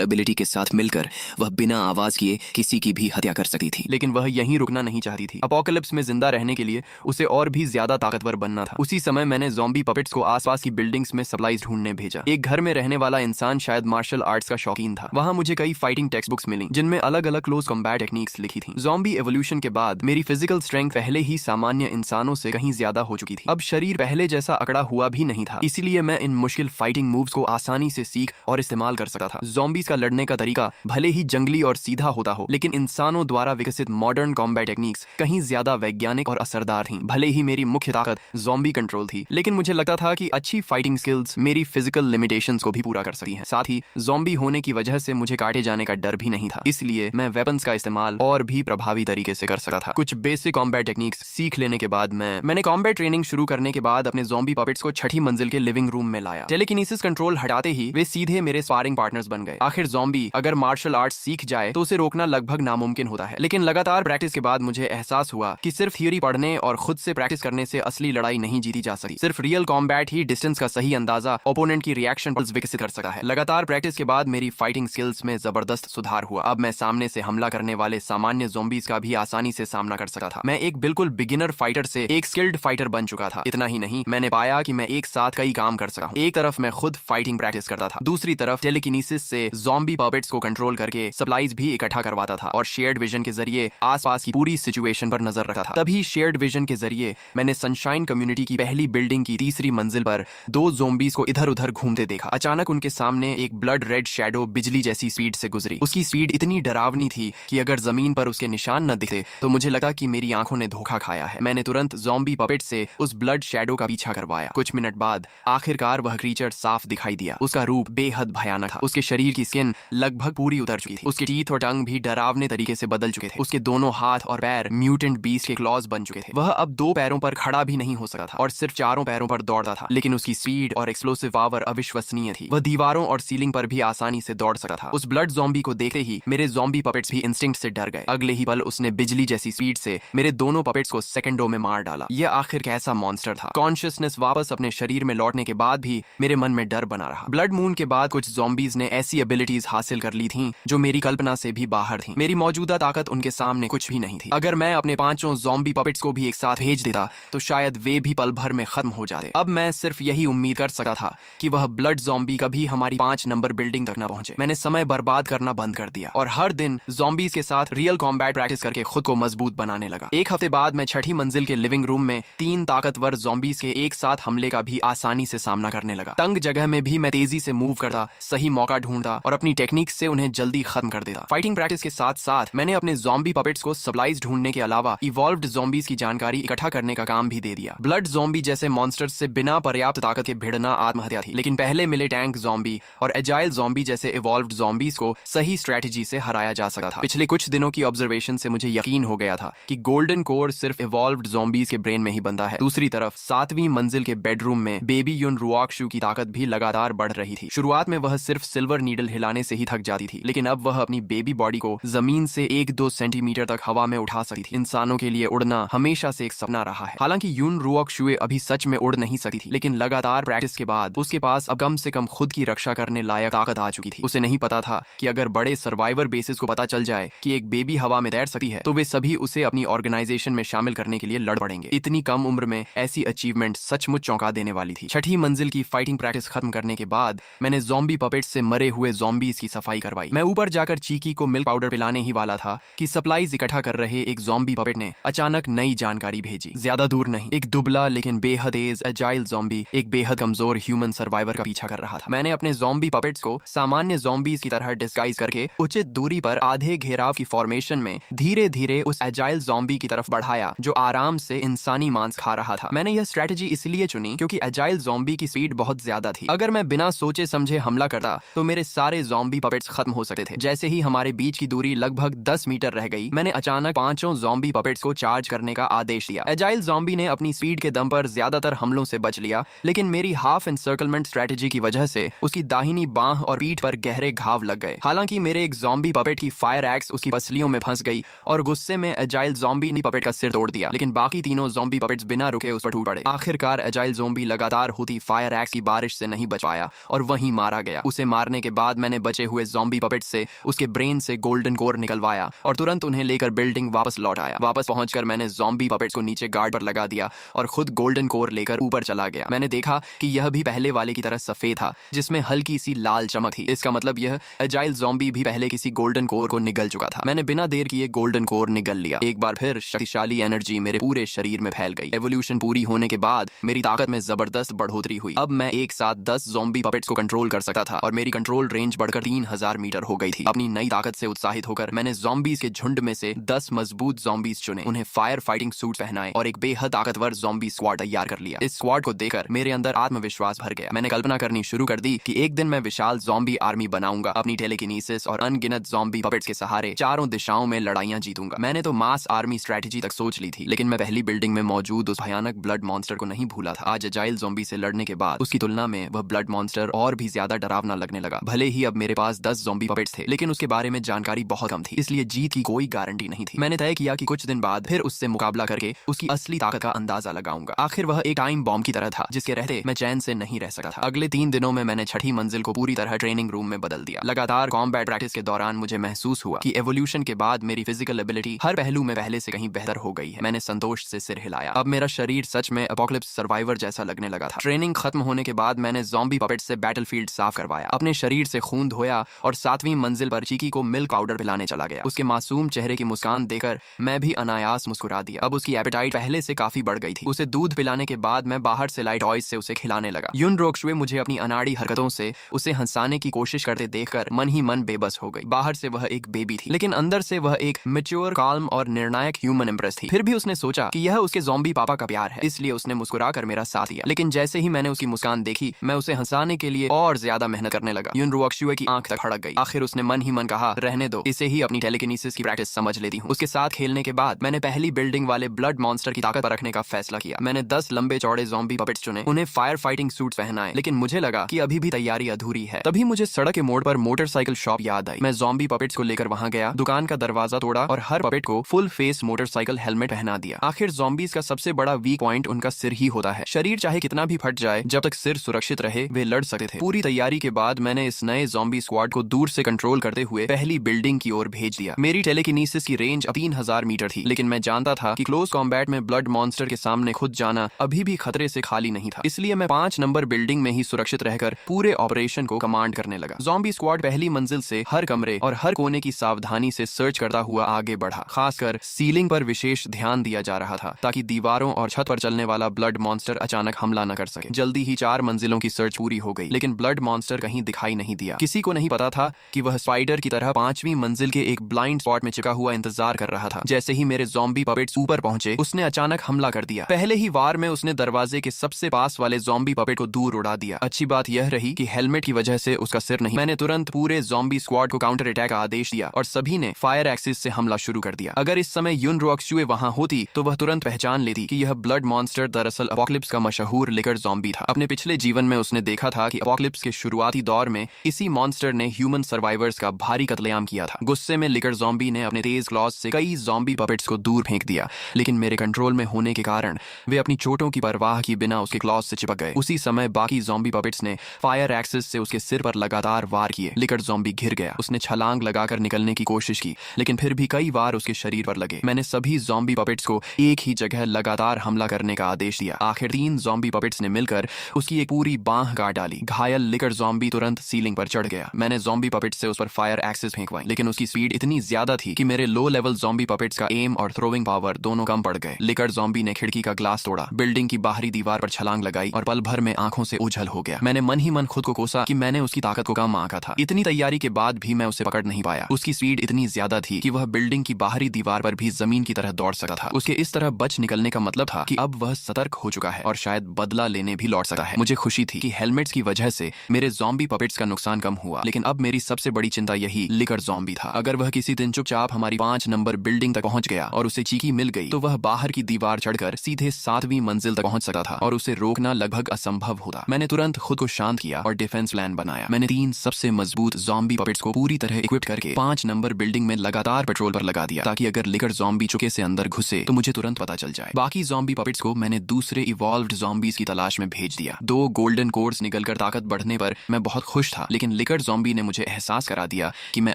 Ability के साथ मिलकर वह बिना आवाज किए किसी की भी हत्या कर सकती थी। लेकिन वह यहीं रुकना नहीं चाहती थी। अपोकलिप्स में जिंदा रहने के लिए उसे और भी ज्यादा ताकतवर बनना था। उसी समय मैंने ज़ॉम्बी पपेट्स को आसपास की बिल्डिंग्स में सप्लाईज ढूंढने भेजा। एक घर में रहने वाला इंसान शायद मार्शल आर्ट्स का शौकीन था। वहां मुझे कई फाइटिंग टेक्स्ट बुक्स मिली जिनमें अलग अलग क्लोज कॉम्बैट टेक्निक्स लिखी थी। ज़ॉम्बी एवोल्यूशन के बाद मेरी फिजिकल स्ट्रेंथ पहले ही सामान्य इंसानों से कहीं ज्यादा हो चुकी थी। अब शरीर पहले जैसा अकड़ा हुआ भी नहीं था, इसीलिए मैं इन मुश्किल फाइटिंग मूव्स को आसानी से सीख और इस्तेमाल कर सकता था। ज़ॉम्बीज का लड़ने का तरीका भले ही जंगली और सीधा होता हो, लेकिन इंसानों द्वारा विकसित मॉडर्न कॉम्बैट टेक्निक्स कहीं ज्यादा वैज्ञानिक और असरदार थीं। भले ही मेरी मुख्य ताकत ज़ॉम्बी कंट्रोल थी, लेकिन मुझे लगता था कि अच्छी फाइटिंग स्किल्स मेरी फिजिकल लिमिटेशंस को भी पूरा कर सकती हैं। साथ ही ज़ॉम्बी होने की वजह से मुझे काटे जाने का डर भी नहीं था, इसलिए मैं वेपन्स का इस्तेमाल और भी प्रभावी तरीके से कर सकता था। कुछ बेसिक कॉम्बैट टेक्निक्स सीख लेने के बाद मैंने कॉम्बैट ट्रेनिंग शुरू करने के बाद अपने ज़ॉम्बी पपेट्स को छठी मंजिल के लिविंग रूम में लाया। टेलीकिनेसिस कंट्रोल हटाते ही वे सीधे मेरे स्पारिंग पार्टनर्स बन गए। आखिर ज़ॉम्बी अगर मार्शल आर्ट्स सीख जाए तो उसे रोकना लगभग नामुमकिन होता है, लेकिन लगातार प्रैक्टिस के बाद मुझे एहसास हुआ कि सिर्फ थ्योरी पढ़ने और खुद से प्रैक्टिस करने से असली लड़ाई नहीं जीती जा सकती। सिर्फ रियल कॉम्बैट ही डिस्टेंस का सही अंदाजा, ओपोनेंट की रिएक्शन पल्स विकसित कर सकता है। लगातार प्रैक्टिस के बाद मेरी फाइटिंग स्किल्स में जबरदस्त सुधार हुआ। अब मैं सामने से हमला करने वाले सामान्य ज़ॉम्बीज का भी आसानी से सामना कर सकता था। मैं एक बिल्कुल बिगिनर फाइटर से एक स्किल्ड फाइटर बन चुका था। इतना ही नहीं, मैंने पाया कि मैं एक साथ कई काम कर सकता हूँ। एक तरफ मैं खुद फाइटिंग प्रैक्टिस करता था, दूसरी तरफ टेलीकिनेसिस से ज़ॉम्बी पपेट्स को कंट्रोल करके सप्लाईज भी इकट्ठा करवाता था और शेयर्ड विजन के जरिए आसपास की पूरी सिचुएशन पर नजर रखता था। तभी शेयर्ड विजन के जरिए मैंने सनशाइन कम्युनिटी की पहली बिल्डिंग की तीसरी मंजिल पर दो ज़ॉम्बीज को इधर उधर घूमते देखा। अचानक उनके सामने एक ब्लड रेड शैडो बिजली जैसी स्पीड से गुजरी। उसकी स्पीड इतनी डरावनी थी कि अगर जमीन पर उसके निशान न दिखे तो मुझे लगा कि मेरी आंखों ने धोखा खाया है। मैंने तुरंत ज़ॉम्बी पपेट से उस ब्लड शैडो का पीछा करवाया। कुछ मिनट बाद आखिरकार वह क्रीचर साफ दिखाई दिया। उसका रूप बेहद भयानक था। उसके शरीर की स्किन लगभग पूरी उतर चुकी थी। उसके टीथ और टंग भी डरावने तरीके से बदल चुके थे। उसके दोनों हाथ और पैर म्यूटेंट बीस्ट के क्लॉज बन चुके थे। वह अब दो पैरों पर खड़ा भी नहीं हो सकता था और सिर्फ चारों पैरों पर दौड़ता था, लेकिन उसकी स्पीड और एक्सप्लोसिव पावर अविश्वसनीय थी। वह दीवारों और सीलिंग पर भी आसानी से दौड़ सकता था। उस ब्लड ज़ॉम्बी को देखते ही मेरे ज़ॉम्बी पपेट्स भी इंस्टिंक्ट से डर गए। अगले ही पल उसने बिजली जैसी स्पीड से मेरे दोनों पपेट्स को सेकंडों में मार डाला। यह आखिर कैसा मॉन्स्टर था। कॉन्शियसनेस वापस अपने शरीर में लौटने के बाद भी मेरे मन में डर बना रहा। ब्लड मून के बाद कुछ ज़ॉम्बीज ने ऐसी एबिलिटीज हासिल कर ली थीं जो मेरी कल्पना से भी बाहर थीं। मेरी मौजूदा ताकत उनके सामने कुछ भी नहीं थी। अगर मैं अपने पांचों ज़ॉम्बी पपेट्स को भी एक साथ भेज देता तो शायद वे भी पल भर में खत्म हो जाते। अब मैं सिर्फ यही उम्मीद कर सकता था कि वह ब्लड ज़ॉम्बी कभी हमारी 5 नंबर बिल्डिंग तक न पहुंचे। मैंने समय बर्बाद करना बंद कर दिया और हर दिन ज़ॉम्बीज के साथ रियल कॉम्बैट प्रैक्टिस करके खुद को मजबूत बनाने लगा। एक हफ्ते बाद मैं छठी मंजिल के लिविंग रूम में 3 ताकतवर ज़ॉम्बीज के एक साथ हमले का भी आसानी से सामना करने लगा। तंग जगह में भी मैं तेजी से मूव करता, सही मौका ढूंढता और अपनी टेक्निक से उन्हें जल्दी खत्म कर देता। फाइटिंग प्रैक्टिस के साथ साथ मैंने अपने ज़ॉम्बी पपेट्स को सप्लाईज ढूंढने के अलावा इवॉल्व्ड ज़ॉम्बीज की जानकारी इकट्ठा करने का काम भी दे दिया। ब्लड ज़ॉम्बी जैसे मॉन्स्टर्स से बिना पर्याप्त ताकत के भिड़ना आत्महत्या थी, लेकिन पहले मिले टैंक ज़ॉम्बी और एजाइल ज़ॉम्बी जैसे इवॉल्व्ड ज़ॉम्बीज को सही स्ट्रेटजी से हराया जा सकता था। पिछले कुछ दिनों की ऑब्जर्वेशन से मुझे यकीन हो गया था कि गोल्डन कोर सिर्फ इवॉल्व्ड ज़ॉम्बीज के ब्रेन में ही बनता है। दूसरी तरफ 7वीं मंजिल के बेडरूम में बेबी युन रुआकशु की ताकत भी लगातार बढ़ रही थी। शुरुआत में वह सिर्फ सिल्वर नीडल हिलाने से ही थक जाती थी, लेकिन अब वह अपनी बेबी बॉडी को जमीन से 1-2 सेंटीमीटर तक हवा में उठा सकती थी। इंसानों के लिए उड़ना हमेशा से एक सपना रहा है। हालांकि यून रुआकशुए अभी सच में उड़ नहीं सकती थी, लेकिन लगातार प्रैक्टिस के बाद उसके पास अब कम से कम खुद की रक्षा करने लायक ताकत आ चुकी थी। उसे नहीं पता था कि अगर बड़े सर्वाइवर बेसिस को पता चल जाए कि एक बेबी हवा में तैर सकती है तो वे सभी उसे अपनी ऑर्गेनाइजेशन में शामिल करने के लिए लड़ पड़ेंगे। इतनी कम उम्र में ऐसी अचीवमेंट सचमुच चौंका देने वाली थी। छठी मंजिल की फाइटिंग प्रैक्टिस खत्म करने के बाद मैंने ज़ॉम्बी पपेट्स से मरे हुए ज़ॉम्बीज की सफाई करवाई। मैं ऊपर जाकर चीकी को मिल्क पाउडर पिलाने ही वाला था कि सप्लाईज इकट्ठा कर रहे एक ज़ॉम्बी पपेट ने अचानक नई जानकारी भेजी। ज्यादा दूर नहीं, एक दुबला लेकिन बेहद तेज एजाइल ज़ॉम्बी एक बेहद कमजोर ह्यूमन सर्वाइवर का पीछा कर रहा था। मैंने अपने ज़ॉम्बी पपेट्स को सामान्य ज़ॉम्बीज की तरह डिस्गाइज करके उचित दूरी पर आधे घेराव की फॉर्मेशन में धीरे धीरे उस एजाइल ज़ॉम्बी की तरफ बढ़ाया जो आराम से इंसानी मांस खा रहा था। मैंने यह स्ट्रेटजी इसलिए चुनी क्योंकि एजाइल ज़ॉम्बी की स्पीड बहुत ज्यादा थी। अगर मैं बिना सोचे समझे हमला करता तो मेरे सारे ज़ॉम्बी पपेट्स खत्म हो सकते थे। जैसे ही हमारे बीच की दूरी लगभग 10 मीटर रह गई, मैंने अचानक 5 ज़ॉम्बी पपेट्स को चार्ज करने का आदेश दिया। एजाइल ज़ॉम्बी ने अपनी स्पीड के दम पर ज्यादातर हमलों से बच लिया, लेकिन मेरी हाफ एनसर्कलमेंट स्ट्रेटजी की वजह से उसकी दाहिनी बांह और पीठ पर गहरे घाव लग गए। हालांकि मेरे एक ज़ॉम्बी पपेट की फायर एक्स उसकी पसलियों में फंस गई और गुस्से में एजाइल ज़ॉम्बी ने पपेट का सिर तोड़ दिया, लेकिन बाकी तीनों ज़ॉम्बी पपेट्स बिना रुके उस पर टूट पड़े। आखिरकार एजाइल ज़ॉम्बी लगातार होती फायर एक्स की बारिश से नहीं बच पाया और वहीं मारा गया। उसे मारने के बाद मैंने मैंने बचे हुए ज़ॉम्बी पपेट से उसके ब्रेन से गोल्डन कोर निकलवाया और तुरंत उन्हें लेकर बिल्डिंग वापस लौट आया। वापस पहुंचकर मैंने ज़ॉम्बी पपेट्स को नीचे गार्ड पर लगा दिया और खुद गोल्डन कोर लेकर ऊपर चला गया। मैंने देखा कि यह भी पहले वाले की तरह सफेद था जिसमें हल्की सी लाल चमक थी। इसका मतलब यह एजाइल ज़ॉम्बी भी पहले किसी गोल्डन कोर को निगल चुका था। मैंने बिना देर किए गोल्डन कोर निगल लिया। एक बार फिर शक्तिशाली एनर्जी मेरे पूरे शरीर में फैल गई। एवोल्यूशन पूरी होने के बाद मेरी ताकत में जबरदस्त बढ़ोतरी हुई। अब मैं एक साथ 10 ज़ॉम्बी पपेट्स को कंट्रोल कर सकता था और मेरी कंट्रोल रेंज बढ़कर 3000 मीटर हो गई थी। अपनी नई ताकत से उत्साहित होकर मैंने ज़ॉम्बीज के झुंड में से 10 मजबूत ज़ॉम्बीज चुने, उन्हें फायर फाइटिंग सूट पहनाए और एक बेहद ताकतवर ज़ॉम्बी स्क्वाड तैयार कर लिया। इस स्क्वाड को देखकर मेरे अंदर आत्मविश्वास भर गया। मैंने कल्पना करनी शुरू कर दी कि एक दिन मैं विशाल ज़ॉम्बी आर्मी बनाऊंगा। अपनी टेलीकिनेसिस और अनगिनत ज़ॉम्बी पपेट्स के सहारे चारों दिशाओं में लड़ाइयां जीतूंगा। मैंने तो मास आर्मी स्ट्रेटेजी तक सोच ली थी, लेकिन मैं पहली बिल्डिंग में मौजूद उस भयानक ब्लड मॉन्स्टर को नहीं भूला था। आज एजाइल ज़ॉम्बी से लड़ने के बाद उसकी तुलना में वह ब्लड मॉन्स्टर और भी ज्यादा डरावना लगने लगा। भले ही अब मेरे पास 10 ज़ॉम्बी पपेट्स थे, लेकिन उसके बारे में जानकारी बहुत कम थी, इसलिए जीत की कोई गारंटी नहीं थी। मैंने तय किया कि कुछ दिन बाद फिर उससे मुकाबला करके उसकी असली ताकत का अंदाजा लगाऊंगा। आखिर वह एक टाइम बॉम्ब की तरह था जिसके रहते मैं चैन से नहीं रह सकता था। अगले 3 दिनों में मैंने छठी मंजिल को पूरी तरह ट्रेनिंग रूम में बदल दिया। लगातार कॉम्बैट प्रैक्टिस के दौरान मुझे महसूस हुआ कि एवोल्यूशन के बाद मेरी फिजिकल एबिलिटी हर पहलू में पहले से कहीं बेहतर हो गई है। मैंने संतोष से सिर हिलाया। अब मेरा शरीर सच में एपोकलिप्स सर्वाइवर जैसा लगने लगा था। ट्रेनिंग खत्म होने के बाद मैंने ज़ॉम्बी पपेट से बैटलफील्ड साफ करवाया, अपने शरीर से खून धोया और 7वीं मंजिल पर चीकी को मिल्क पाउडर पिलाने चला गया। उसके मासूम चेहरे की मुस्कान देखकर मैं भी अनायास मुस्कुरा दिया। अब उसकी एपेटाइट पहले से काफी बढ़ गई थी। उसे दूध पिलाने के बाद मैं बाहर से लाइट टॉयज से उसे खिलाने लगा। युन रोक्शुए मुझे अपनी अनाड़ी हरकतों से उसे हंसाने की कोशिश करते देखकर मन ही मन बेबस हो गई। बाहर से वह एक बेबी थी, लेकिन अंदर से वह एक मैच्योर, काल्म और निर्णायक ह्यूमन एम्प्रेस थी। फिर भी उसने सोचा कि यह उसके ज़ॉम्बी पापा का प्यार है, इसलिए उसने मुस्कुरा कर मेरा साथ दिया। लेकिन जैसे ही मैंने उसकी मुस्कान देखी, मैं उसे हंसाने के लिए और ज्यादा मेहनत करने लगा। युन रोक्शुए की आंख तक फड़क गई। आखिर उसने मन ही मन कहा, रहने दो, इसे ही अपनी टेलीकिनेसिस की प्रैक्टिस समझ लेती हूँ। उसके साथ खेलने के बाद मैंने पहली बिल्डिंग वाले ब्लड मॉन्स्टर की ताकत पर रखने का फैसला किया। मैंने 10 लंबे चौड़े ज़ॉम्बी पपेट्स चुने, उन्हें फायर फाइटिंग सूट्स पहनाए, लेकिन मुझे लगा कि अभी भी तैयारी अधूरी है। तभी मुझे सड़क के मोड़ पर मोटरसाइकिल शॉप याद आई। मैं ज़ॉम्बी पपेट्स को लेकर वहां गया, दुकान का दरवाजा तोड़ा और हर पपेट को फुल फेस मोटरसाइकिल हेलमेट पहना दिया। आखिर ज़ॉम्बीज का सबसे बड़ा वीक पॉइंट उनका सिर ही होता है। शरीर चाहे कितना भी फट जाए, जब तक सिर सुरक्षित रहे वे लड़ सकते थे। पूरी तैयारी के बाद मैंने इस नए ज़ॉम्बी स्क्वाड को दूर से कंट्रोल करते हुए पहली बिल्डिंग की ओर भेज दिया। मेरी टेलीकिनेसिस की रेंज 3000 मीटर थी, लेकिन मैं जानता था कि क्लोज कॉम्बैट में ब्लड मॉन्स्टर के सामने खुद जाना अभी भी खतरे से खाली नहीं था। इसलिए मैं 5 नंबर बिल्डिंग में ही सुरक्षित रहकर पूरे ऑपरेशन को कमांड करने लगा। ज़ॉम्बी स्क्वाड पहली मंजिल से हर कमरे और हर कोने की सावधानी से सर्च करता हुआ आगे बढ़ा। खासकर सीलिंग पर विशेष ध्यान दिया जा रहा था ताकि दीवारों और छत पर चलने वाला ब्लड मॉन्स्टर अचानक हमला न कर सके। जल्दी ही 4 मंजिलों की सर्च पूरी हो गई, लेकिन ब्लड मॉन्स्टर कहीं दिखाई नहीं दिया। किसी को नहीं पता था कि वह स्पाइडर की तरह 5वीं मंजिल के एक ब्लाइंड स्पॉट में चिपका हुआ इंतजार कर रहा था। जैसे ही मेरे ज़ॉम्बी पपेट्स ऊपर पहुंचे, उसने अचानक हमला कर दिया। पहले ही वार में उसने दरवाजे के सबसे पास वाले ज़ॉम्बी पपेट को दूर उड़ा दिया। अच्छी बात यह रही कि हेलमेट की वजह से उसका सिर नहीं। मैंने तुरंत पूरे ज़ॉम्बी स्क्वाड को काउंटर अटैक का आदेश दिया और सभी ने फायर एक्सिस से हमला शुरू कर दिया। अगर इस समय युन रोक्शुए वहां होती तो वह तुरंत पहचान लेती कि यह ब्लड मॉन्स्टर दरअसल एपोकलिप्स का मशहूर लिकर ज़ॉम्बी था। अपने पिछले जीवन में उसने देखा था कि एपोकलिप्स के शुरुआती दौर में इसी मॉन्स्टर ने ह्यूमन सर्वाइवर्स का भारी कत्लेआम किया था। गुस्से में लिकर ज़ॉम्बी ने अपने तेज क्लॉज से कई ज़ॉम्बी पपेट्स को दूर फेंक दिया, लेकिन मेरे कंट्रोल में होने के कारण वे अपनी चोटों की परवाह किए बिना उसके क्लॉज से चिपक गए। उसी समय बाकी ज़ॉम्बी पपेट्स ने फायर एक्सिस से उसके सिर पर लगातार वार किए। लिकर ज़ॉम्बी घिर गया। उसने छलांग लगाकर निकलने की कोशिश की, लेकिन फिर भी कई वार उसके शरीर पर लगे। मैंने सभी ज़ॉम्बी पपेट्स को एक ही जगह लगातार हमला करने का आदेश दिया। आखिर 3 ज़ॉम्बी पपेट्स ने मिलकर उसकी एक पूरी बांह काट डाली। घायल लिकर ज़ॉम्बी तुरंत सीलिंग पर चढ़ गया। मैंने ज़ॉम्बी पपेट्स से उस पर फायर एक्सिस फेंकवाई, लेकिन उसकी स्पीड इतनी ज्यादा थी कि मेरे लो लेवल ज़ॉम्बी पपेट्स का एम और थ्रोइंग पावर दोनों कम पड़ गए। लिकर ज़ॉम्बी ने खिड़की का ग्लास तोड़ा, बिल्डिंग की बाहरी दीवार पर छलांग लगाई और पल भर में आंखों से ओझल हो गया। मैंने मन ही मन खुद को कोसा कि मैंने उसकी ताकत को कम आंका था। इतनी तैयारी के बाद भी मैं उसे पकड़ नहीं पाया। उसकी स्पीड इतनी ज्यादा थी कि वह बिल्डिंग की बाहरी दीवार पर भी जमीन की तरह दौड़ सकता था। उसके इस तरह बच निकलने का मतलब था कि अब वह सतर्क हो चुका है और शायद बदला लेने भी लौट सकता है। मुझे खुशी थी कि हेलमेट्स की वजह से मेरे ज़ॉम्बी पपेट्स का नुकसान कम हुआ, लेकिन अब मेरी सबसे बड़ी चिंता यही लिकर ज़ॉम्बी था। अगर वह किसी दिन चुपचाप हमारी 5 नंबर बिल्डिंग तक पहुंच गया और उसे चीकी मिल गई, तो वह बाहर की दीवार चढ़कर सीधे 7वीं मंजिल तक पहुंच सकता था और उसे रोकना लगभग असंभव होता। मैंने तुरंत खुद को शांत किया और डिफेंस प्लान बनाया। मैंने 3 सबसे मजबूत ज़ॉम्बी पपेट्स को पूरी तरह इक्विप करके 5 नंबर बिल्डिंग में लगातार पेट्रोल पर लगा दिया, ताकि अगर लिकर ज़ॉम्बी चुके से अंदर घुसे तो मुझे तुरंत पता चल जाए। बाकी ज़ॉम्बी पपेट्स को मैंने दूसरे इवॉल्व्ड ज़ॉम्बीज की तलाश में भेज दिया। 2 गोल्डन कोर्स निकलकर ताकत बढ़ने पर मैं बहुत खुश था, लेकिन लिकर ज़ॉम्बी ने मुझे एहसास करा दिया कि मैं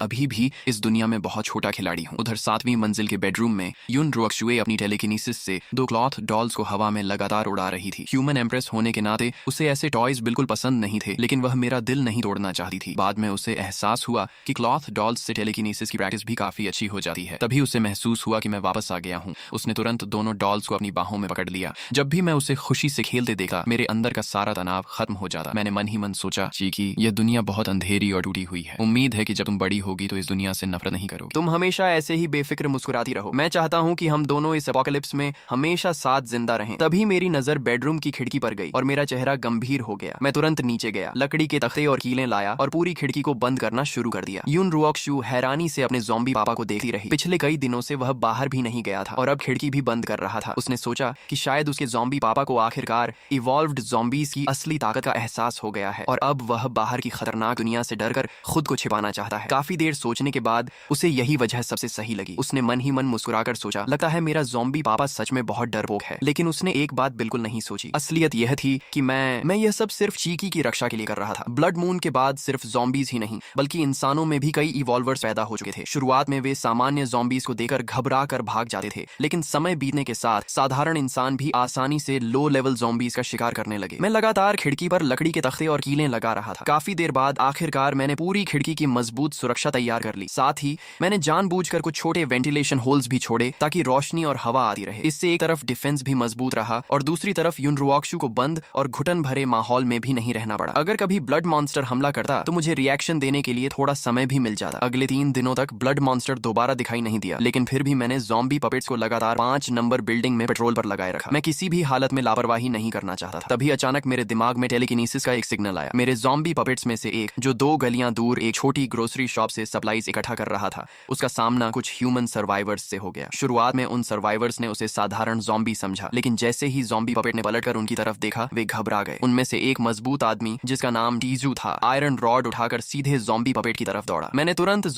अभी भी इस दुनिया में बहुत छोटा खिलाड़ी हूँ। उधर 7वीं मंजिल के बेडरूम में युन रुओक्शुए अपनी टेलीकिनेसिस से 2 क्लॉथ डॉल्स को हवा में लगातार उड़ा रही थी। ह्यूमन एम्प्रेस होने के नाते उसे ऐसे टॉयज बिल्कुल पसंद नहीं थे, लेकिन वह मेरा दिल नहीं तोड़ना चाहती थी। बाद में उसे एहसास हुआ कि क्लॉथ डॉल्स से टेलीकिनेसिस की प्रैक्टिस भी काफी अच्छी हो जाती है। तभी उसे महसूस हुआ कि मैं वापस आ गया हूँ। उसने तुरंत दोनों डॉल्स को अपनी बाहों में पकड़ लिया। जब भी मैं उसे खुशी से खेलते देखा, मेरे अंदर का सारा तनाव खत्म हो जाता। मैंने मन ही मन सोचा, चीकी, यह दुनिया बहुत अंधेरी और टूटी हुई है। उम्मीद है कि जब तुम बड़ी होगी तो इस दुनिया से नफरत नहीं करोगी। तुम हमेशा ऐसे ही बेफिक्र मुस्कुराती रहो। मैं चाहता हूँ कि हम दोनों इस एपोकलिप्स में हमेशा साथ जिंदा रहें। तभी मेरी नजर बेडरूम की खिड़की पर गई और मेरा चेहरा गंभीर हो गया। मैं तुरंत नीचे गया, लकड़ी के तख्ते और कीलें लाया और पूरी खिड़की को बंद करना शुरू कर दिया। युन रुओक्शु हैरानी से अपने ज़ॉम्बी पापा को देखती रही। पिछले कई दिनों से वह बाहर भी नहीं गया था और अब खिड़की भी बंद कर रहा था। उसने सोचा कि शायद उसके ज़ॉम्बी पापा को आखिरकार इवॉल्व्ड ज़ॉम्बीज की असली ताकत का एहसास हो गया है और अब वह बाहर की खतरनाक दुनिया से डरकर खुद को छिपाना चाहता है। काफी देर सोचने के बाद उसे यही वजह सबसे सही लगी। उसने मन ही मन मुस्कुराकर सोचा, लगता है मेरा ज़ॉम्बी पापा सच में बहुत डरपोक है। लेकिन उसने एक बात बिल्कुल नहीं सोची। असलियत यह थी कि मैं यह सब सिर्फ चीकी की रक्षा के लिए कर रहा था। ब्लड मून के बाद सिर्फ ज़ॉम्बीज ही नहीं, बल्कि इंसानों में भी कई इवॉल्वर्स पैदा हो चुके थे। शुरुआत में वे सामान्य ज़ॉम्बीज को देखकर घबरा कर भाग जाते थे, लेकिन समय बीतने के साथ साधारण इंसान भी आसानी से लो लेवल ज़ॉम्बीज का शिकार करने लगे। मैं लगातार खिड़की पर लकड़ी के तख्ते और कीलें लगा रहा था। काफी देर बाद आखिरकार मैंने पूरी खिड़की की मजबूत सुरक्षा तैयार कर ली। साथ ही मैंने जानबूझकर कुछ छोटे वेंटिलेशन होल्स भी छोड़े ताकि रोशनी और हवा आती रहे। इससे एक तरफ डिफेंस भी मजबूत रहा और दूसरी तरफ युन रुओक्शु को बंद और घुटन भरे माहौल में भी नहीं रहना पड़ा। अगर कभी ब्लड मॉन्स्टर हमला करता तो मुझे रिएक्शन देने के लिए थोड़ा समय भी मिल जाता। अगले 3 दिनों तक ब्लड मॉन्स्टर दोबारा दिखाई नहीं दिया, लेकिन फिर भी मैंने ज़ॉम्बी पपेट्स को लगातार 5 नंबर बिल्डिंग में पेट्रोल पर लगाए रखा। मैं किसी भी हालत में लापरवाही नहीं करना चाहता था। तभी अचानक मेरे दिमाग में टेलीकिनेसिस का एक सिग्नल आया। मेरे ज़ॉम्बी पपेट्स में से एक, जो 2 गलियां दूर एक छोटी ग्रोसरी शॉप से सप्लाईज इकट्ठा कर रहा था, उसका सामना कुछ ह्यूमन सर्वाइवर्स से हो गया। शुरुआत में उन सर्वाइवर्स ने उसे साधारण ज़ॉम्बी समझा, लेकिन जैसे ही ज़ॉम्बी पपेट ने पलटकर उनकी तरफ देखा, वे घबरा गए। उनमें से एक मजबूत आदमी, जिसका नाम टीजू था, आयरन रॉड उठाकर सीधे ज़ॉम्बी पपेट की तरफ दौड़ा। मैंने तुरंत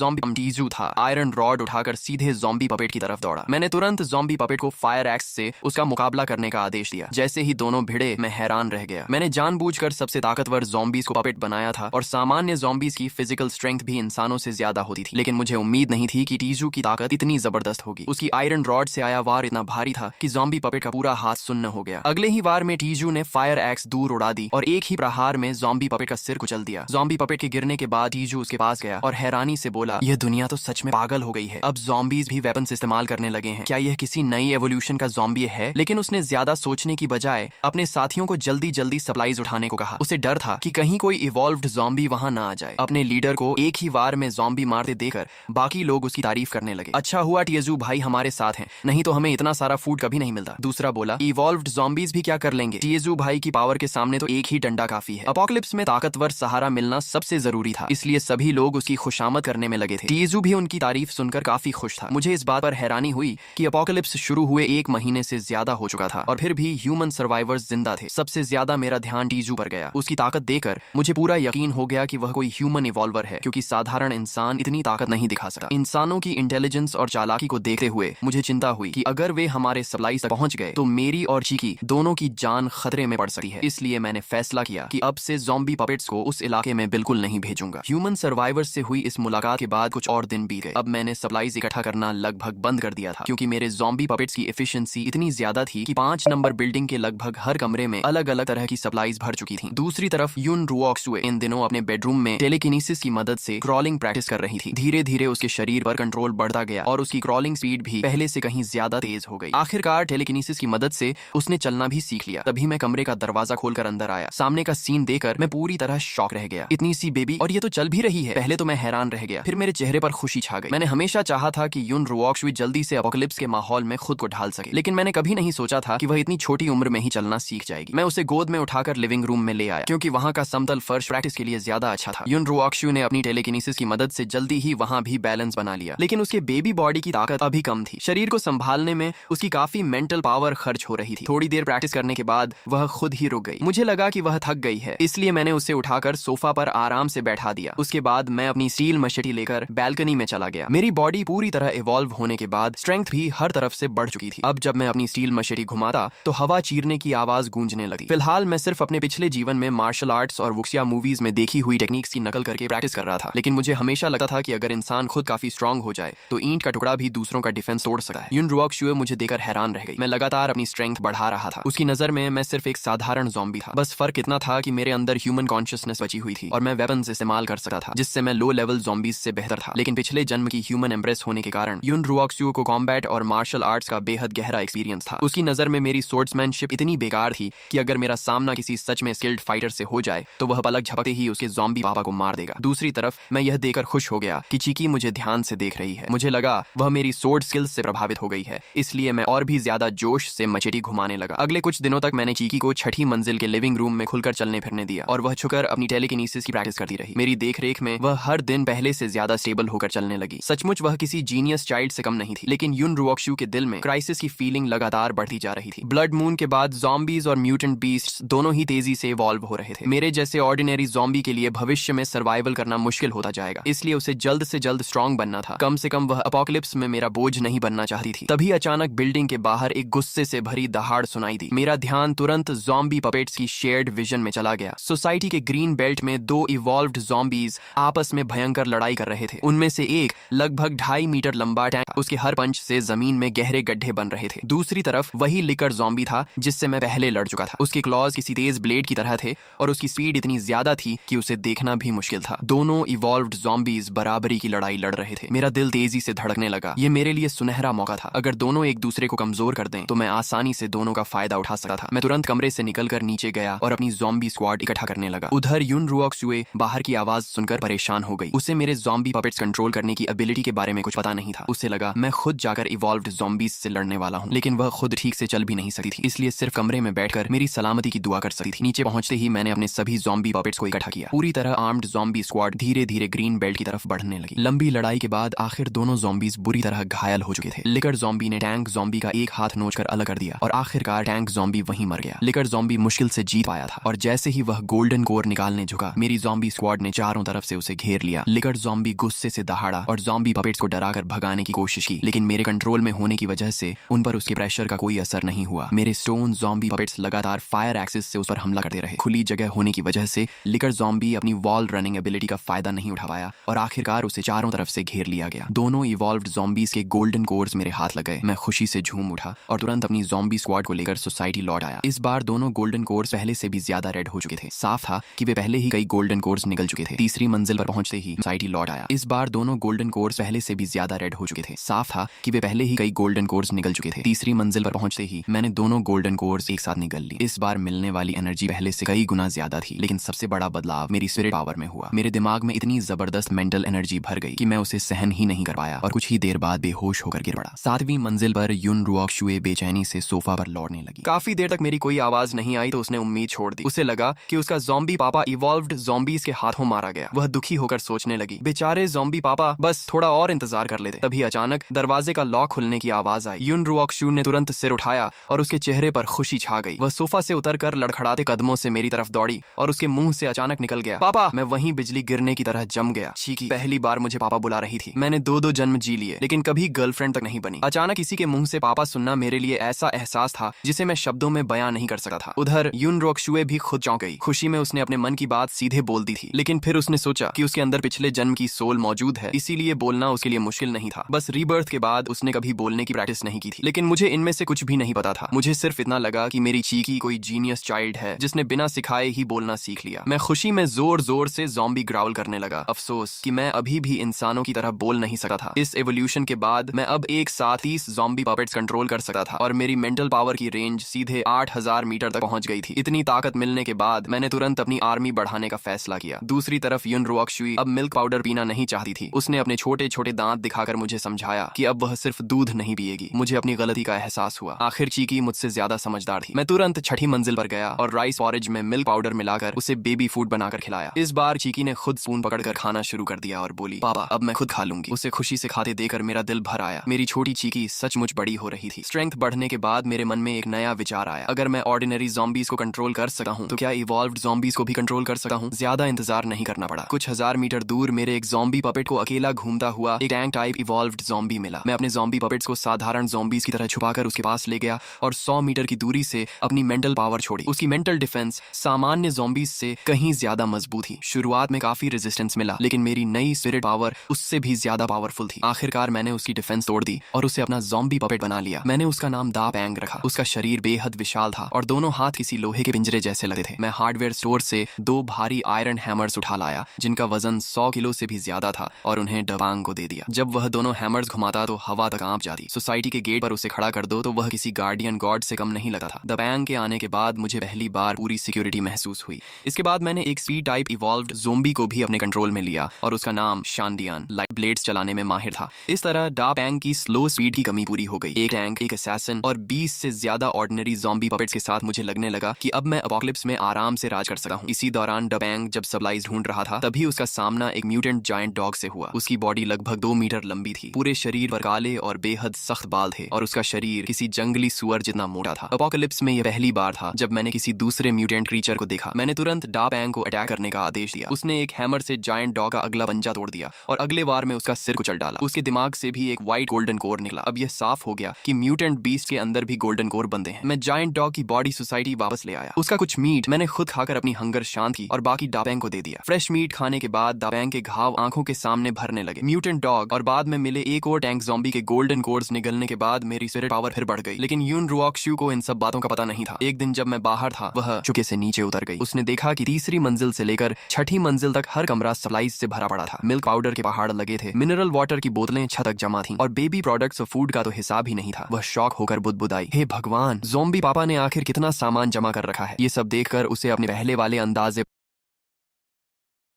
ज़ॉम्बी पपेट को फायर एक्स से उसका मुकाबला करने का आदेश दिया। जैसे ही दोनों भिड़े, मैं हैरान रह गया। मैंने जानबूझकर सबसे ताकतवर ज़ॉम्बीज को पपेट बनाया था और सामान्य ज़ॉम्बीज की फिजिकल स्ट्रेंथ भी इंसानों से ज्यादा होती थी, लेकिन मुझे उम्मीद नहीं थी कि टीजू की ताकत इतनी जबरदस्त होगी। उसकी आयरन रॉड से आया वार इतना भारी था कि ज़ॉम्बी पपेट का पूरा हाथ सुन्न हो गया। अगले ही वार में टीजू ने फायर एक्स दूर उड़ा दी और एक ही प्रहार में ज़ॉम्बी पपेट का सिर कुचल दिया। ज़ॉम्बी पपेट के गिरने के बाद टीजू उसके पास गया और हैरानी से बोला, यह दुनिया तो सच में पागल हो गई है। अब ज़ॉम्बीज भी वेपन्स इस्तेमाल करने लगे हैं। क्या यह किसी नई एवोल्यूशन का ज़ॉम्बी है? लेकिन उसने ज्यादा सोचने की बजाय अपने साथियों को जल्दी जल्दी सप्लाईज उठाने को कहा। उसे डर था कि कहीं कोई इवॉल्व्ड ज़ॉम्बी वहां ना आ जाए। अपने लीडर को एक ही वार में ज़ॉम्बी मारते देखकर बाकी लोग उसकी तारीफ करने लगे। अच्छा हुआ टीजू भाई हमारे साथ हैं, नहीं तो हमें इतना सारा फूड कभी नहीं मिलता। दूसरा बोला, इवॉल्व्ड ज़ॉम्बीज भी क्या कर लेंगे? टीजू भाई की पावर के सामने तो एक ही डंडा काफी है। अपोकलिप्स में ताकतवर सहारा मिलना सबसे जरूरी था, इसलिए सभी लोग उसकी खुशामद करने में लगे थे। टीजू भी उनकी तारीफ सुनकर काफी खुश था। मुझे इस बात पर हैरानी हुई कि अपोकलिप्स शुरू हुए 1 महीने से ज्यादा हो चुका था और फिर भी ह्यूमन सर्वाइवर्स जिंदा थे। सबसे ज्यादा मेरा ध्यान टीजू पर गया। उसकी ताकत देखकर मुझे पूरा यकीन हो गया कि वह कोई ह्यूमन इवॉल्वर है, क्योंकि साधारण इंसान इतनी ताकत नहीं दिखा सकता। इंसानों की इंटेलिजेंस और चालाकी को देखते हुए मुझे चिंता हुई कि अगर वे हमारे सप्लाई तक पहुंच गए तो मेरी और चीकी दोनों की जान खतरे में पड़ सकती है। इसलिए मैंने फैसला किया कि अब से ज़ॉम्बी पपेट्स को उस इलाके में बिल्कुल नहीं भेजूंगा। ह्यूमन सर्वाइवर्स से हुई इस मुलाकात के बाद कुछ और दिन बीत गए। अब मैंने सप्लाईज इकट्ठा करना लगभग बंद कर दिया था, क्योंकि मेरे ज़ॉम्बी पपेट्स की एफिशिएंसी इतनी ज्यादा थी कि 5 नंबर बिल्डिंग के लगभग हर कमरे में अलग अलग तरह की सप्लाईज भर चुकी थी। दूसरी तरफ युन रुओक्शुए इन दिनों अपने बेडरूम में टेलीकिनेसिस की मदद से क्रॉलिंग प्रैक्टिस कर रही थी। धीरे धीरे उसके शरीर पर कंट्रोल बढ़ता गया और उसकी क्रॉलिंग स्पीड भी पहले से कहीं ज्यादा तेज हो गई। आखिरकार टेलीकिनेसिस की मदद से उसने चलना भी सीख लिया। तभी मैं कमरे का दरवाजा खोलकर अंदर आया। सामने का सीन देखकर मैं पूरी तरह शॉक रह गया। इतनी सी बेबी, और ये तो चल भी रही है। पहले तो मैं हैरान रह गया, फिर मेरे चेहरे पर खुशी छा गई। मैंने हमेशा चाहा था कि युन रुओक्शुए जल्दी से अपोकलिप्स के माहौल में खुद को ढाल सके, लेकिन मैंने कभी नहीं सोचा था कि वह इतनी छोटी उम्र में ही चलना सीख जाएगी। मैं उसे गोद में उठाकर लिविंग रूम में ले आया, क्योंकि वहां का समतल फर्श प्रैक्टिस के लिए ज्यादा अच्छा था। युन रुओक्शुए ने अपनी टेलीकिनेसिस की मदद से जल्दी ही वहां भी बैलेंस बना लिया, लेकिन उसके बेबी बॉडी की ताकत अभी कम थी। शरीर को संभालने में उसकी काफी मेंटल पावर खर्च हो रही थी। थोड़ी देर प्रैक्टिस करने के बाद वह खुद ही रुक गई। मुझे लगा कि वह थक गई है, इसलिए मैंने उसे उठाकर सोफा पर आराम से बैठा दिया। उसके बाद मैं अपनी स्टील मशेटी लेकर बैल्कनी में चला गया। मेरी बॉडी पूरी तरह इवॉल्व होने के बाद स्ट्रेंथ भी हर तरफ से बढ़ चुकी थी। अब जब मैं अपनी स्टील मशेटी घुमाता तो हवा चीरने की आवाज गूंजने लगी। फिलहाल मैं सिर्फ अपने पिछले जीवन में मार्शल आर्ट्स और वुक्सिया मूवीज में देखी हुई टेक्निक्स की नकल करके प्रैक्टिस कर रहा था। लेकिन मुझे हमेशा लगता था कि अगर इंसान खुद काफी स्ट्रांग हो जाए तो ईंट का टुकड़ा भी दूसरों का डिफेंस तोड़ सकता है। युन रुओक्शुए मुझे देखकर हैरान रह गई। मैं लगातार अपनी स्ट्रेंथ बढ़ा रहा था। उसकी नजर में मैं सिर्फ एक साधारण ज़ॉम्बी था। बस फर्क इतना था कि मेरे अंदर ह्यूमन कॉन्शियसनेस बची हुई थी और मैं वेपन्स इस्तेमाल कर सकता था, जिससे मैं लो लेवल ज़ॉम्बीज से बेहतर था। लेकिन पिछले जन्म की ह्यूमन एम्ब्रेस होने के कारण युन रुओक्शुए को कॉम्बैट और मार्शल आर्ट्स का बेहद गहरा एक्सपीरियंस था। उसकी नजर में मेरी स्वॉर्ड्समैनशिप इतनी बेकार थी कि अगर मेरा सामना किसी सच में स्किल्ड फाइटर से हो जाए तो वह पलक झपकते ही उसके ज़ॉम्बी पापा को मार देगा। दूसरी तरफ मैं यह देखकर खुश हो गया कि चीकी मुझे ध्यान से देख रही है। मुझे लगा वह मेरी स्वॉर्ड स्किल्स से प्रभावित हो गई है, इसलिए मैं और भी ज्यादा जोश से मचेटी घुमाने लगा। अगले कुछ दिनों तक मैंने चीकी को छठी मंजिल के लिविंग रूम में खुलकर चलने फिरने दिया और वह छुकर अपनी टेलीकिनेसिस की प्रैक्टिस करती रही। मेरी देखरेख में वह हर दिन पहले से ज्यादा स्टेबल होकर चलने लगी। सचमुच वह किसी जीनियस चाइल्ड से कम नहीं थी। लेकिन युन रुओक्शु के दिल में क्राइसिस की फीलिंग लगातार बढ़ती जा रही थी। ब्लड मून के बाद ज़ॉम्बीज और म्यूटेंट बीस्ट्स दोनों ही तेजी से इवॉल्व हो रहे थे। मेरे जैसे ऑर्डिनरी ज़ॉम्बी के लिए भविष्य में सर्वाइवल करना मुश्किल होता जाएगा, इसलिए उसे जल्द से जल्द स्ट्रांग बनना था। कम से कम वह अपोकलिप्स में मेरा बोझ नहीं बनना चाहती थी। तभी अचानक बिल्डिंग के बाहर एक गुस्से से भरी दहाड़ सुनाई दी। मेरा ध्यान तुरंत ज़ॉम्बी पपेट्स की शेयर्ड विजन में चला गया। सोसाइटी के ग्रीन बेल्ट में दो इवॉल्व्ड ज़ॉम्बीज आपस में भयंकर लड़ाई कर रहे थे। उनमें से एक लगभग 2.5 मीटर लंबा टैंक, उसके हर पंच से जमीन में गहरे गड्ढे बन रहे थे। दूसरी तरफ वही लिकर ज़ॉम्बी था जिससे मैं पहले लड़ चुका था। उसके क्लॉज किसी तेज ब्लेड की तरह थे और उसकी स्पीड इतनी ज्यादा थी कि उसे देखना भी मुश्किल था। दोनों इवॉल्व्ड ज़ॉम्बीज बराबरी की लड़ाई लड़ रहे थे। मेरा दिल तेजी से धड़कने लगा। ये मेरे लिए सुनहरा मौका था। अगर दोनों एक दूसरे को कमजोर कर दें तो मैं आसानी से दोनों का फायदा उठा सकता था। मैं तुरंत कमरे से निकलकर नीचे गया और अपनी ज़ॉम्बी स्क्वाड इकट्ठा करने लगा। उधर युन रुओक्शुए बाहर की आवाज सुनकर परेशान हो गई। उसे मेरे ज़ॉम्बी पपेट्स कंट्रोल करने की एबिलिटी के बारे में कुछ पता नहीं था। उसे लगा मैं खुद जाकर इवॉल्व्ड ज़ॉम्बीज से लड़ने वाला हूँ, लेकिन वह खुद ठीक से चल भी नहीं सकती थी, इसलिए सिर्फ कमरे में बैठकर मेरी सलामती की दुआ कर सकती थी। नीचे पहुंचते ही मैंने अपने सभी ज़ॉम्बी पपेट्स को इकट्ठा किया। पूरी तरह आर्म्ड ज़ॉम्बी स्क्वाड धीरे धीरे ग्रीन बेल्ट की तरफ बढ़ने लगी। लंबी लड़ाई के बाद आखिर दोनों ज़ॉम्बीज बुरी तरह घायल हो चुके थे। लिकर ज़ॉम्बी ने टैंक ज़ॉम्बी का एक हाथ नोचकर अलग कर दिया और आखिरकार टैंक ज़ॉम्बी वहीं मर गया। लिकर ज़ॉम्बी मुश्किल से जीत पाया था और जैसे ही वह गोल्डन कोर निकालने झुका, मेरी ज़ॉम्बी स्क्वाड ने चारों तरफ से उसे घेर लिया। लिकर ज़ॉम्बी गुस्से से दहाड़ा और ज़ॉम्बी पपेट्स को डराकर भगाने की कोशिश की, लेकिन मेरे कंट्रोल में होने की वजह से उन पर उसके प्रेशर का कोई असर नहीं हुआ। मेरे स्टोन ज़ॉम्बी पपेट्स लगातार फायर एक्सिस से उस पर हमला करते रहे। खुली जगह होने की वजह से लिकर ज़ॉम्बी अपनी वॉल रनिंग एबिलिटी का फायदा नहीं उठा पाया और आखिरकार उसे चारों तरफ से घेर लिया गया। दोनों इवॉल्व्ड ज़ॉम्बीज के गोल्डन कोर्स मेरे हाथ लग गए। मैं खुशी से झूम उठा और तुरंत अपनी ज़ॉम्बी स्क्वाड को लेकर सोसाइटी लौट आया। इस बार दोनों गोल्डन कोर्स पहले से भी ज्यादा रेड हो चुके थे। साफ था कि वे पहले ही कई गोल्डन कोर्स निकल चुके थे। तीसरी मंजिल पर पहुंचते ही सोसाइटी लौट आया। इस बार दोनों गोल्डन कोर्स पहले से भी ज्यादा रेड हो चुके थे। साफ था कि वे पहले ही कई गोल्डन कोर्स निकल चुके थे। तीसरी मंजिल पर पहुंचते ही मैंने दोनों गोल्डन कोर्स एक साथ निकल ली। इस बार मिलने वाली एनर्जी पहले से कई गुना ज्यादा थी, लेकिन सबसे बड़ा बदलाव मेरी स्पिरिट पावर में हुआ। मेरे दिमाग में इतनी जबरदस्त मेंटल एनर्जी भर गई कि मैं उसे सहन ही नहीं कर पाया और कुछ ही देर बाद बेहोश होकर गिर पड़ा। 7वीं मंजिल पर युन रुओक्शुए बेचैनी से सोफा पर लौटने लगी। काफी देर तक मेरी कोई आवाज नहीं आई तो उसने उम्मीद छोड़ दी। उसे लगा कि उसका ज़ॉम्बी पापा इवॉल्व्ड ज़ॉम्बीज के हाथों मारा गया। वह दुखी होकर सोचने लगी, बेचारे ज़ॉम्बी पापा, बस थोड़ा और इंतजार कर लेते। तभी अचानक दरवाजे का लॉक खुलने की आवाज आई। युन रुओक्शु ने तुरंत सिर उठाया और उसके चेहरे पर खुशी छा गई। वह सोफा से उतरकर लड़खड़ाते कदमों से मेरी तरफ दौड़ी और उसके मुंह से अचानक निकल गया, पापा। मैं वहीं बिजली गिरने की तरह जम गया। चीकी पहली बार मुझे पापा बुला रही थी। मैंने 2 जन्म जी लिए, लेकिन कभी गर्लफ्रेंड तक नहीं बनी। अचानक किसी के मुंह से पापा सुनना मेरे लिए ऐसा एहसास था जिसे मैं शब्दों में बयां नहीं कर सकता था। उधर युन रुओक्शुए भी खुद चौंक गई। खुशी में उसने अपने मन की बात सीधे बोल दी थी, लेकिन फिर उसने सोचा कि उसके अंदर पिछले जन्म की सोल मौजूद है, इसीलिए बोलना उसके लिए मुश्किल नहीं था। बस रीबर्थ के बाद उसने कभी बोलने की प्रैक्टिस नहीं की थी। लेकिन मुझे इनमें से कुछ भी नहीं पता था। मुझे सिर्फ इतना लगा कि मेरी चीकी कोई जीनियस चाइल्ड है जिसने बिना सिखाए ही बोलना सीख लिया। मैं खुशी में जोर जोर से ज़ॉम्बी ग्राउल करने लगा। अफसोस कि मैं अभी भी इंसानों की तरह बोल नहीं सकता था। इस एवोल्यूशन के बाद मैं अब एक साथ 30 ज़ॉम्बी पपेट्स कंट्रोल कर सकता था और मेरी मेंटल पावर की रेंज सीधे 8000 मीटर तक पहुंच गई थी। इतनी ताकत मिलने के बाद मैंने तुरंत अपनी आर्मी बढ़ाने का फैसला किया। दूसरी तरफ युन रुओक्शुए अब मिल्क पाउडर पीना नहीं चाहती थी। उसने अपने छोटे छोटे दांत दिखाकर मुझे समझाया कि अब वह सिर्फ दूध नहीं पिएगी। मुझे अपनी गलती का एहसास हुआ। आखिर चीकी मुझसे ज्यादा समझदार थी। मैं तुरंत छठी मंजिल पर गया और राइस पॉरेज में मिल्क पाउडर मिलाकर उसे बेबी फूड बनाकर खिलाया। इस बार चीकी ने खुद स्पून पकड़कर खाना शुरू कर दिया और बोली, पापा अब मैं खुद खा लूंगी। उसे खुशी से खाते देकर मेरा दिल भर आया। मेरी छोटी चीकी सचमुच बड़ी हो रही थी। स्ट्रेंथ बढ़ने के बाद मेरे मन में एक नया विचार आया, अगर मैं ऑर्डिनरी ज़ॉम्बीज को कंट्रोल कर सकता हूँ तो क्या इवॉल्व्ड ज़ॉम्बीज को भी कंट्रोल कर सकता हूँ। ज्यादा इंतजार नहीं करना पड़ा। कुछ हजार मीटर दूर मेरे एक ज़ॉम्बी पपेट को अकेला घूमता हुआ एक टैंक टाइप इवॉल्व्ड ज़ॉम्बी मिला। मैं अपने ज़ॉम्बी पपेट्स को साधारण ज़ॉम्बीज की तरह छुपाकर उसके पास ले गया और 100 मीटर की दूरी से अपनी मेंटल पावर छोड़ी। उसकी मेंटल डिफेंस सामान्य ज़ॉम्बीज से कहीं ज्यादा मजबूत थी। शुरुआत में काफी रेजिस्टेंस मिला, लेकिन मेरी नई स्पिरिट पावर उससे भी ज्यादा पावरफुल थी। आखिरकार मैंने उसकी डिफेंस तोड़ दी और उसे अपना ज़ॉम्बी पपेट बना लिया। मैंने उसका नाम दा बैंग रखा। उसका शरीर बेहद विशाल था और दोनों हाथ किसी लोहे के पिंजरे जैसे लगते थे। मैं हार्डवेयर स्टोर से 2 भारी आयरन हैमर्स उठा लाया, जिनका वजन 100 किलो से भी ज्यादा था, और उन्हें डबांग को दे दिया। जब वह दोनों हैमर्स घुमाता तो हवा तक कांप जाती। सोसाइटी के गेट पर उसे खड़ा कर दो तो वह किसी गार्डियन गॉड से कम नहीं लगता था। डबांग के आने के बाद मुझे पहली बार पूरी सिक्योरिटी महसूस हुई। इसके बाद मैंने एक स्पीड टाइप इवॉल्व्ड ज़ोंबी को भी अपने कंट्रोल में लिया और उसका नाम शानडियान, लाइट ब्लेड्स चलाने में माहिर था। इस तरह डा बैंग की स्लो स्पीड की कमी पूरी हो गई। एक टैंक, एक असैसिन और 20 से ज्यादा ऑर्डिनरी ज़ॉम्बी पपेट्स के साथ मुझे लगने लगा कि अब मैं अपोकलिप्स में आराम से राज कर सकता हूँ। इसी दौरान डा बैंग जब सप्लाईज ढूंढ रहा था, तभी उसका सामना एक म्यूटेंट जायंट डॉग से हुआ। उसकी बॉडी लगभग 2 मीटर लंबी थी। पूरे शरीर पर काले और बेहद सख्त बाल थे और उसका शरीर किसी जंगली सुअर जितना मोटा था। अपोकलिप्स में यह पहली बार था जब मैंने किसी दूसरे म्यूटेंट क्रीचर को देखा। मैंने तुरंत डा बैंग को अटैक करने का आदेश दिया। उसने एक हैमर से जायंट डॉग का अगला पंजा तोड़ दिया और अगले वार में उसका सिर कुचल डाला। उसके दिमाग से भी एक वाइट गोल्डन कोर निकला। अब यह साफ हो गया कि म्यूटेंट बीस्ट के अंदर भी गोल्डन कोर बंधे हैं। मैं जायंट डॉग की बॉडी सोसाइटी वापस ले आया। उसका कुछ मीट मैंने खुद खाकर अपनी हंगर शांत की और बाकी डाबैंग को दे दिया। फ्रेश मीट खाने के बाद डाबैंग के घाव आंखों के सामने भरने लगे। म्यूटेंट डॉग और बाद में मिले एक और टैंक ज़ॉम्बी के गोल्डन कोर्स निगलने के बाद मेरी स्पिरिट पावर फिर बढ़ गई। लेकिन यून रुऑक्शू को इन सब बातों का पता नहीं था। एक दिन जब मैं बाहर था, वह चुके से नीचे उतर गई। उसने देखा कि तीसरी मंजिल से लेकर 6ठी मंजिल तक हर कमरा सप्लाईज से भरा पड़ा था। मिल्क पाउडर के पहाड़ लगे थे, मिनरल वाटर की बोतलें छत तक जमा थीं और बेबी प्रोडक्ट्स और फूड का तो हिसाब ही नहीं था। वह शॉक होकर बुदबुदाई, हे भगवान, ज़ॉम्बी पापा ने आखिर कितना सामान जमा कर रखा है। ये सब देखकर उसे अपने पहले वाले अंदाजे